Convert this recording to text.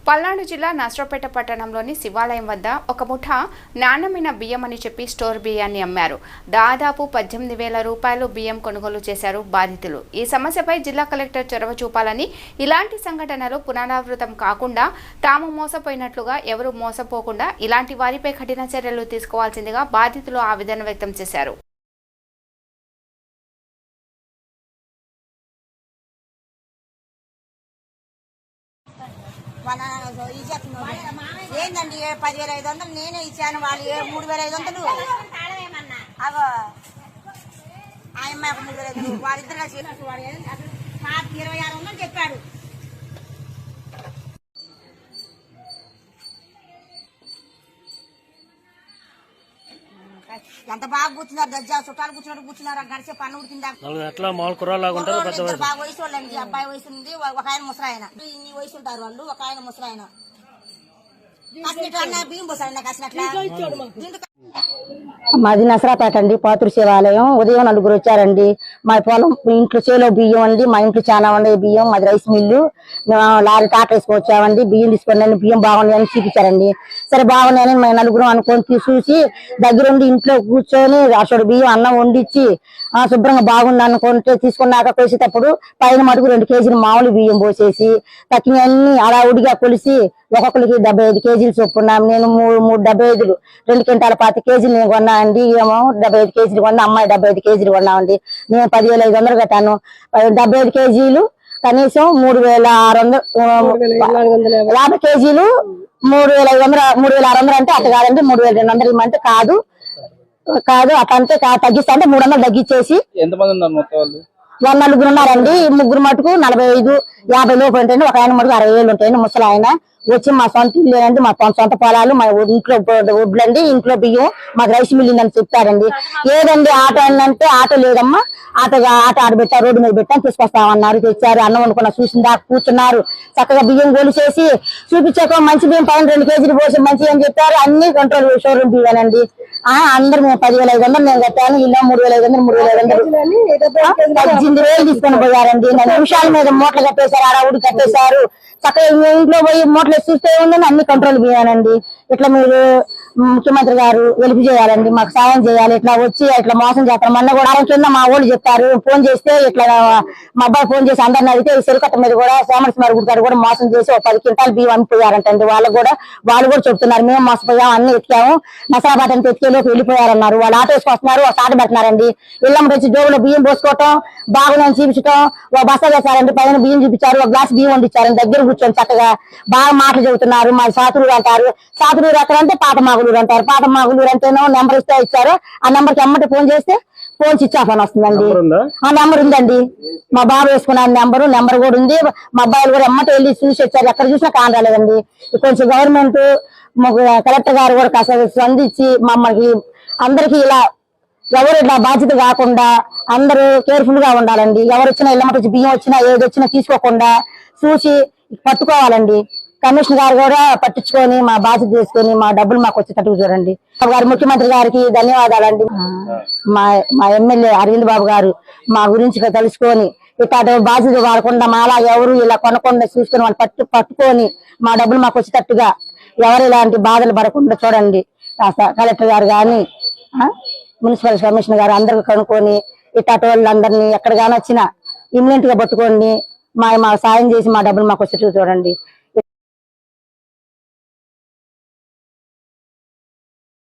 పల్నాడు జిల్లా నర్సరావుపేట పట్టణంలోని శివాలయం వద్ద ఒక ముఠా నాణ్యమైన బియ్యం అని చెప్పి స్టోర్ బియ్యాన్ని అమ్మారు. దాదాపు 18,000 రూపాయలు బియ్యం కొనుగోలు చేశారు బాధితులు. ఈ సమస్యపై జిల్లా కలెక్టర్ చొరవ చూపాలని, ఇలాంటి సంఘటనలు పునరావృతం కాకుండా తాము మోసపోయినట్లుగా ఎవరు మోసపోకుండా ఇలాంటి వారిపై కఠిన చర్యలు తీసుకోవాల్సిందిగా బాధితులు ఆవేదన వ్యక్తం చేశారు. ఏందండి 10,500 నేనే ఇచ్చాను, వాళ్ళు 3,500 అగో ఆ అమ్మాయి 3,500 వాళ్ళిద్దరు కలిసి 2600 చెప్పాడు. ఎంత బాగా కూర్చున్నారు, దర్జా చుట్టాలు కూర్చున్నారు గడిచే పన్ను ఉడికిందా బాగా వయసు వాళ్ళండి. అబ్బాయి వయసు ఉంది, ఒక ఆయన ముసరాయన, ఇన్ని వయసు ఉంటారు వాళ్ళు, ఒక ఆయన ముసరాయన బియ్యం పోసాడు నాకు అసలు. మాది నసరాపేట అండి, పాతూరు శివాలయం. ఉదయం 4 వచ్చారండి. మా పొలం ఇంట్లో చేలో బియ్యం అండి, మా ఇంట్లో చాలా ఉండే బియ్యం, మాది రైస్ మిల్లు. లారీ టాటా వేసుకొచ్చామండి, బియ్యం తీసుకున్నాను. బియ్యం బాగున్నాయని చూపించారండి. సరే బాగున్నాయని మేము 4 అనుకొని చూసి దగ్గరుండి ఇంట్లో కూర్చొని అసలు బియ్యం అన్నం వండించి శుభ్రంగా బాగుంది అనుకుంటే తీసుకున్నాక కోసేటప్పుడు పైన మటుకు 2 కేజీలు మామూలు బియ్యం పోసేసి తక్కినన్ని అడావుడిగా కొలిసి ఒక్కొక్కరికి 75 కేజీలు చొప్పున నేను 3 75 2 క్వింటాల 5 కేజీలు నేను కొన్నా అండి. ఏమో 75 కేజీలు కొన్నా, అమ్మాయి 75 కేజీలు కొన్నామండి. నేను 10,500 కట్టాను. 75 కేజీలు కనీసం 3,600, 50 కేజీలు 3,600 అంటే అట్లా కాదండి. 3,200 ఇమ్మంటే కాదు అట్లంటే తగ్గిస్తా అంటే 300 తగ్గించేసి. వాళ్ళు 4 ఉన్నారండి. 3 మటుకు 45, 50 లోపు ఉంటాయండి. ఒక ఆయన మటుకు 60,000 ఉంటాయండి. ముసలి ఆయన వచ్చి మా సొంత ఇల్లు అండి, మా సొంత పొలాలు, మా ఇంట్లో వడ్లండి, ఇంట్లో బియ్యం, మాకు రైస్ మిల్ అని చెప్పారండి. ఏదండి ఆటో అంటే ఆటో లేదమ్మా, ఆటో ఆడబెట్టా, రోడ్డు మీద పెట్టా తీసుకొస్తామన్నారు. తెచ్చారు, అన్నం వండుకున్నా, చూసిందా కూర్చున్నారు. చక్కగా బియ్యం గోలిసేసి చూపించాక మంచి బియ్యం పైన 2 కేజీలు పోసి మంచి అని చెప్పారు. అన్ని కంట్రోల్ షోరూమ్ బియ్యానండి. అందరు మేము 10,500 నేను కట్టాను. ఇలా 3,500 18,000 తీసుకొని పోయారండి. నిమిషాల మీద మూటలు కట్టేశారు, ఆడవుడు కట్టేశారు. చక్కగా ఇంట్లో పోయి మూటలు చూస్తే ఉందని అన్ని కంట్రోల్ పోయానండి. ఇట్లా మీరు ముఖ్యమంత్రి గారు వెలుపు చేయాలండి, మాకు సాయం చేయాలి. ఇట్లా వచ్చి ఇట్లా మోసం చేస్తారు. మొన్న కూడా కింద మా వాళ్ళు చెప్పారు, ఫోన్ చేస్తే ఇట్లా మా అబ్బాయి ఫోన్ చేసి అందరిని అడిగితే చెరుకట్ట మీద కూడా సోమరస్మారి గుడి గారు కూడా మోసం చేసి 10 క్వింటాలు బియ్యం అమ్మిపోయారంటండి. వాళ్ళు కూడా చెప్తున్నారు, మేము మోసపోయాం, అన్ని ఎత్తాము, నసరాబాద్ అంటే ఎత్తుకేలోకి వెళ్ళిపోయారన్నారు. వాళ్ళు ఆటో వేసుకొస్తున్నారు, సాట పెట్టినారండి. ఇళ్ళమ్మ వచ్చి జోబులో బియ్యం పోసుకోవటం, బాగుందని చూపించడం, బస్తా వేశారండి, పైన బియ్యం చూపించారు, ఒక గ్లాస్ బియ్యం వండించారండి. దగ్గర కూర్చొని చక్కగా బాగా మాటలు చెబుతున్నారు. మాది సాతులూరు అంటారు. సాతులూరు ఎక్కడ అంటే పాత మాగులూరు అంటారు. పాత మాగులూరు అంటేనో నెంబర్ ఇస్తే ఇచ్చారు. ఆ నెంబర్కి ఎమ్మటి ఫోన్ చేస్తే ఫోన్ స్విచ్ ఆఫ్ అని వస్తుందండి. ఆ నెంబర్ ఉందండి, మా బాబు వేసుకున్న నెంబర్ కూడా ఉంది. మా అబ్బాయిలు కూడా ఎమ్మటి వెళ్ళి చూసి వచ్చారు. ఎక్కడ చూసినా కాని రాలేదండి. కొంచెం గవర్నమెంట్ కలెక్టర్ గారు కూడా కాస్త స్పందించి మమ్మల్ని అందరికి ఇలా ఎవరు ఇట్లా బాధ్యత కాకుండా అందరూ కేర్ఫుల్ గా ఉండాలండి. ఎవరు వచ్చినా ఇళ్ళ బియ్యం వచ్చినా ఏది వచ్చినా తీసుకోకుండా చూసి పట్టుకోవాలండి. కమిషనర్ గారు కూడా పట్టించుకొని మా బాధ్యత తీసుకొని మా డబ్బులు మాకు వచ్చేటట్టు చూడండి. గారు ముఖ్యమంత్రి గారికి ధన్యవాదాలండి. మా ఎమ్మెల్యే అరవింద్ బాబు గారు మా గురించి తెలుసుకొని ఇట్లా బాధ్యత వాడకుండా మాలా ఎవరు ఇలా కొనకుండా చూసుకొని వాళ్ళు పట్టుకొని మా డబ్బులు మాకు వచ్చేటట్టుగా ఎవరు ఇలాంటి బాధలు పడకుండా చూడండి. కలెక్టర్ గారు కానీ మున్సిపల్ కమిషనర్ గారు అందరికి కనుక్కొని ఇట్లాంటి వాళ్ళందరినీ ఎక్కడికైనా వచ్చినా ఇమ్మీడియట్ గా పట్టుకోండి, మా సాయం చేసి మా డబ్బులు మాకు వచ్చేటట్టు చూడండి.